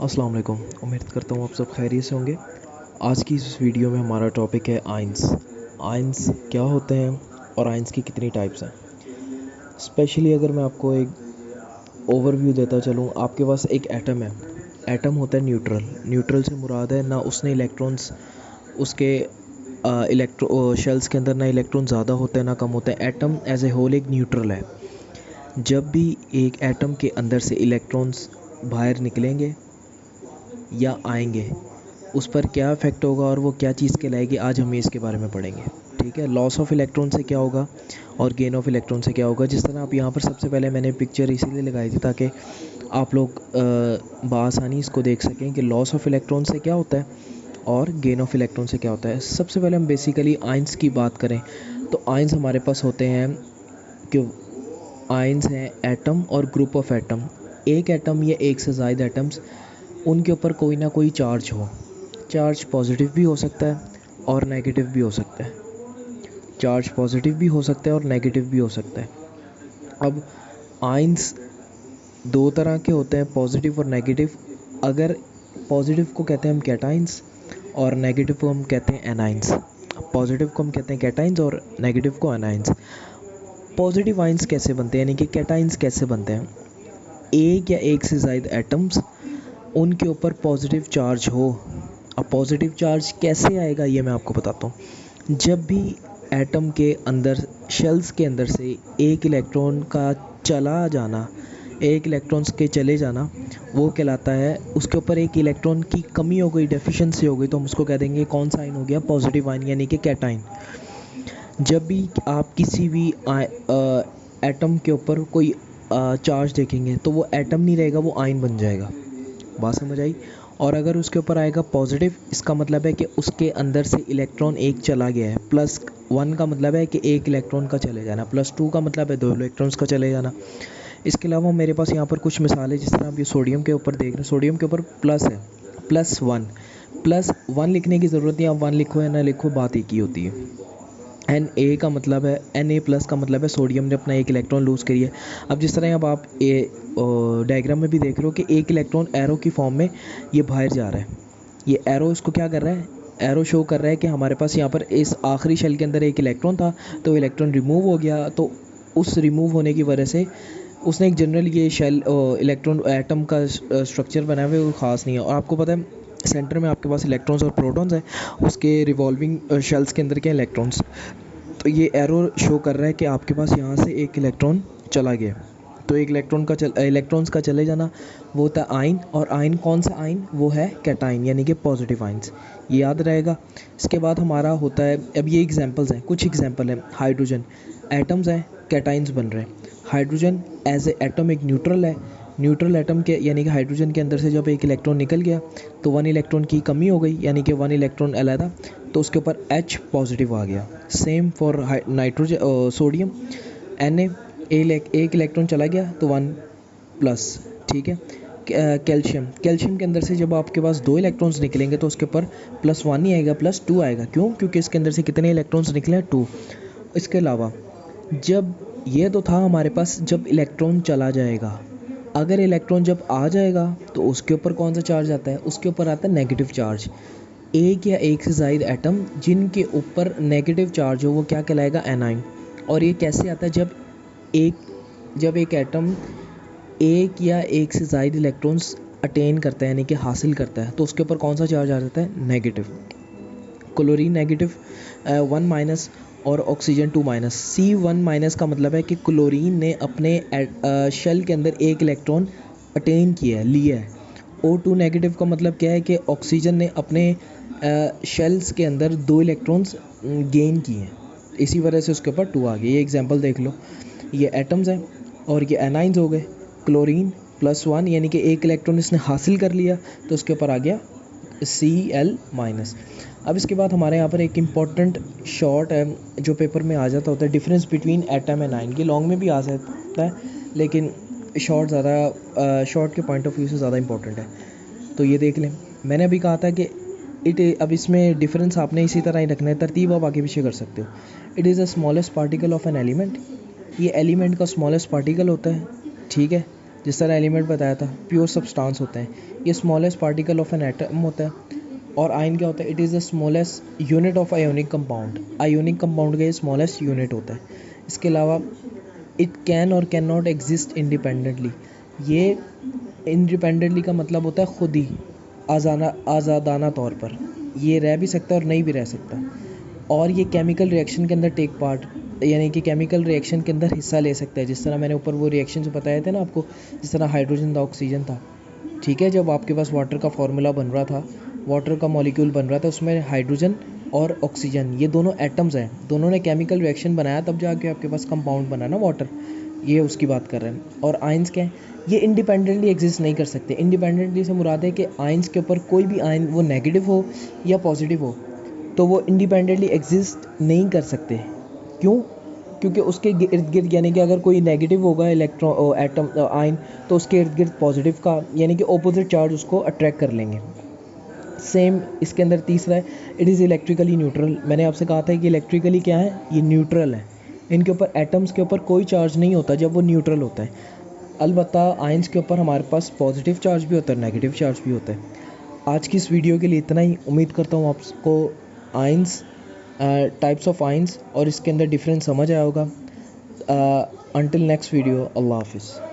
अस्सलाम वालेकुम। उम्मीद करता हूँ आप सब खैरियत से होंगे। आज की इस वीडियो में हमारा टॉपिक है आयंस। आयंस क्या होते हैं और आयंस की कितनी टाइप्स हैं। स्पेशली अगर मैं आपको एक ओवरव्यू देता चलूँ, आपके पास एक एटम है। एटम होता है न्यूट्रल। न्यूट्रल से मुराद है ना उसने इलेक्ट्रॉन्स, उसके इलेक्ट्रो शेल्स के अंदर ना इलेक्ट्रॉन ज़्यादा होते हैं ना कम होते हैं। एटम एज ए होल एक न्यूट्रल है। जब भी एक एटम के अंदर से इलेक्ट्रॉन्स बाहर निकलेंगे या आएंगे, उस पर क्या इफ़ेक्ट होगा और वो क्या चीज़ कहलाएगी, आज हम इसके बारे में पढ़ेंगे। ठीक है, लॉस ऑफ इलेक्ट्रॉन से क्या होगा और गेन ऑफ इलेक्ट्रॉन से क्या होगा। जिस तरह आप यहाँ पर सबसे पहले मैंने पिक्चर इसीलिए लगाई थी ताकि आप लोग बआसानी इसको देख सकें कि लॉस ऑफ इलेक्ट्रॉन से क्या होता है और गेन ऑफ इलेक्ट्रॉन से क्या होता है। सबसे पहले हम बेसिकली आयंस की बात करें तो आयंस हमारे पास होते हैं कि आयंस हैं एटम और ग्रुप ऑफ एटम। एक एटम या एक से ज़्यादा एटम्स, उनके ऊपर कोई ना कोई चार्ज हो। चार्ज पॉजिटिव भी हो सकता है और नेगेटिव भी हो सकता है। चार्ज पॉजिटिव भी हो सकता है और नेगेटिव भी हो सकता है। अब आयंस दो तरह के होते हैं, पॉजिटिव और नेगेटिव। अगर पॉजिटिव को कहते हैं हम कैटाइंस और नेगेटिव को हम कहते हैं एनाइंस। पॉजिटिव को हम कहते हैं कैटाइंस और नेगेटिव को एनाइंस। पॉजिटिव आयंस कैसे बनते हैं, यानी कि कैटाइंस कैसे बनते हैं। एक या एक से ज़्यादा एटम्स, उनके ऊपर पॉजिटिव चार्ज हो। अब पॉजिटिव चार्ज कैसे आएगा ये मैं आपको बताता हूँ। जब भी एटम के अंदर, शेल्स के अंदर से एक इलेक्ट्रॉन का चला जाना, एक इलेक्ट्रॉन्स के चले जाना, वो कहलाता है, उसके ऊपर एक इलेक्ट्रॉन की कमी हो गई, डेफिशिएंसी हो गई, तो हम उसको कह देंगे कौन सा आयन हो गया, पॉजिटिव आयन यानी कि कैटाइन। जब भी आप किसी भी एटम के ऊपर कोई चार्ज देखेंगे तो वो एटम नहीं रहेगा, वो आयन बन जाएगा। बात समझ आई। और अगर उसके ऊपर आएगा पॉजिटिव, इसका मतलब है कि उसके अंदर से इलेक्ट्रॉन एक चला गया है। +1 का मतलब है कि एक इलेक्ट्रॉन का चले जाना, +2 का मतलब है 2 इलेक्ट्रॉन्स का चले जाना। इसके अलावा मेरे पास यहाँ पर कुछ मिसालें, जिस तरह आप ये सोडियम के ऊपर देख रहे हैं, सोडियम के ऊपर प्लस है, +1 लिखने की ज़रूरत नहीं, आप 1 लिखो या ना लिखो, बात एक ही होती है। Na का मतलब है, Na+ का मतलब है सोडियम ने अपना एक इलेक्ट्रॉन लूज़ करी है। अब जिस तरह अब आप डायग्राम में भी देख रहे हो कि एक इलेक्ट्रॉन एरो की फॉर्म में ये बाहर जा रहा है। ये एरो इसको क्या कर रहा है, एरो शो कर रहा है कि हमारे पास यहाँ पर इस आखिरी शेल के अंदर एक इलेक्ट्रॉन था, तो इलेक्ट्रॉन रिमूव हो गया। तो उस रिमूव होने की वजह से उसने एक जनरल ये शेल इलेक्ट्रॉन एटम का स्ट्रक्चर बनाया हुआ है, वो ख़ास नहीं है। और आपको पता है सेंटर में आपके पास इलेक्ट्रॉन्स और प्रोटॉन्स हैं, उसके रिवॉल्विंग शेल्स के अंदर के इलेक्ट्रॉन्स। तो ये एरो शो कर रहा है कि आपके पास यहाँ से एक इलेक्ट्रॉन चला गया। तो एक इलेक्ट्रॉन्स का चले जाना वो होता है आयन। और आयन कौन सा आयन, वो है कैटाइन यानी कि पॉजिटिव आयंस। ये याद रहेगा। इसके बाद हमारा होता है, अब ये एग्जांपल्स हैं, कुछ एग्जांपल हैं। हाइड्रोजन, एटम्स हैं, कैटाइंस बन रहे हैं। हाइड्रोजन एज ए एटम एक न्यूट्रल है। न्यूट्रल एटम के यानी कि हाइड्रोजन के अंदर से जब एक इलेक्ट्रॉन निकल गया तो 1 इलेक्ट्रॉन की कमी हो गई, यानी कि 1 इलेक्ट्रॉन अलहदा, तो उसके ऊपर H पॉजिटिव आ गया। Same for nitrogen, sodium, Na, एक इलेक्ट्रॉन चला गया तो 1+। ठीक है। कैल्शियम के अंदर से जब आपके पास 2 इलेक्ट्रॉन्स निकलेंगे तो उसके ऊपर +1 नहीं आएगा, +2 आएगा। क्यों? क्योंकि इसके अंदर से कितने इलेक्ट्रॉन्स निकले हैं, 2। इसके अलावा जब ये तो था हमारे पास जब इलेक्ट्रॉन चला जाएगा, अगर इलेक्ट्रॉन जब आ जाएगा तो उसके ऊपर कौन सा चार्ज आता है, उसके ऊपर आता है नेगेटिव चार्ज। एक या एक से ज़ायद एटम जिनके ऊपर नेगेटिव चार्ज हो वो क्या कहलाएगा, एनाइन। और ये कैसे आता है, जब एक एटम एक या एक से ज़ायद इलेक्ट्रॉन्स अटेन करता है यानी कि हासिल करता है, तो उसके ऊपर कौन सा चार्ज आ जाता है, नेगेटिव। क्लोरीन नेगेटिव 1- और ऑक्सीजन 2-। C1- का मतलब है कि क्लोरीन ने अपने शेल के अंदर एक इलेक्ट्रॉन अटेन किया है, लिया है। O2 नेगेटिव का मतलब क्या है कि ऑक्सीजन ने अपने शेल्स के अंदर 2 इलेक्ट्रॉन्स गेन किए हैं, इसी वजह से उसके ऊपर 2 आ गए। ये एग्जांपल देख लो, ये एटम्स हैं और ये एनाइंस हो गए। क्लोरीन +1 यानी कि एक इलेक्ट्रॉन इसने हासिल कर लिया तो उसके ऊपर आ गया Cl-। अब इसके बाद हमारे यहाँ पर एक इम्पॉर्टेंट शॉर्ट है जो पेपर में आ जाता होता है, difference between atom and ion. ये लॉन्ग में भी आ सकता है लेकिन शॉर्ट के पॉइंट ऑफ व्यू से ज़्यादा इंपॉर्टेंट है, तो ये देख लें। मैंने अभी कहा था कि अब इसमें डिफरेंस आपने इसी तरह ही रखना है, तरतीब आप आगे पीछे कर सकते हो। It is the smallest particle of an element. ये एलिमेंट का स्मॉलेस्ट पार्टिकल होता है, ठीक है, जिस तरह एलिमेंट बताया था प्योर सब्सटेंस होते हैं। ये smallest particle of an atom होता है। और आयन क्या होता है? It is the smallest unit of ionic compound. Ionic compound का ये स्मॉलेस्ट यूनिट होता है। इसके अलावा इट कैन और कैन नॉट एग्जिस्ट इंडिपेंडेंटली। ये इंडिपेंडेंटली का मतलब होता है खुद ही, आज़ादाना तौर पर। ये रह भी सकता है और नहीं भी रह सकता। और ये केमिकल रिएक्शन के अंदर टेक पार्ट, यानी कि केमिकल रिएक्शन के अंदर हिस्सा ले सकता है। जिस तरह मैंने ऊपर वो रिएक्शन बताए थे ना आपको, जिस तरह हाइड्रोजन था, ऑक्सीजन था, ठीक है। जब आपके पास वाटर का फार्मूला बन रहा था, वाटर का मॉलिक्यूल बन रहा था, उसमें हाइड्रोजन और ऑक्सीजन ये दोनों एटम्स हैं, दोनों ने केमिकल रिएक्शन बनाया, तब जाके आपके पास कंपाउंड बना ना वाटर। ये उसकी बात कर रहे हैं। और आयंस क्या है? ये इंडिपेंडेंटली एग्जिस्ट नहीं कर सकते। इंडिपेंडेंटली से मुराद है कि आयंस के ऊपर कोई भी आयन, वो नेगेटिव हो या पॉजिटिव हो, तो वो इंडिपेंडेंटली एग्जिस्ट नहीं कर सकते। क्यों? क्योंकि उसके इर्द गिर्द, यानी कि अगर कोई नेगेटिव होगा इलेक्ट्रॉन एटम आयन, तो उसके इर्द गिर्द पॉजिटिव का यानी कि ऑपोजिट चार्ज उसको अट्रैक्ट कर लेंगे। सेम इसके अंदर तीसरा है, इट इज़ इलेक्ट्रिकली न्यूट्रल। मैंने आपसे कहा था कि इलेक्ट्रिकली क्या है? ये न्यूट्रल है। इनके ऊपर, एटम्स के ऊपर कोई चार्ज नहीं होता जब वो न्यूट्रल होता है। अलबत्ता आयंस के ऊपर हमारे पास पॉजिटिव चार्ज भी होता है, नेगेटिव चार्ज भी होता है। आज की इस वीडियो के लिए इतना ही। उम्मीद करता हूँ आपको आयंस, टाइप्स ऑफ आयंस और इसके अंदर डिफरेंस समझ आया होगा। अंटिल नेक्स्ट वीडियो, अल्लाह हाफिज़।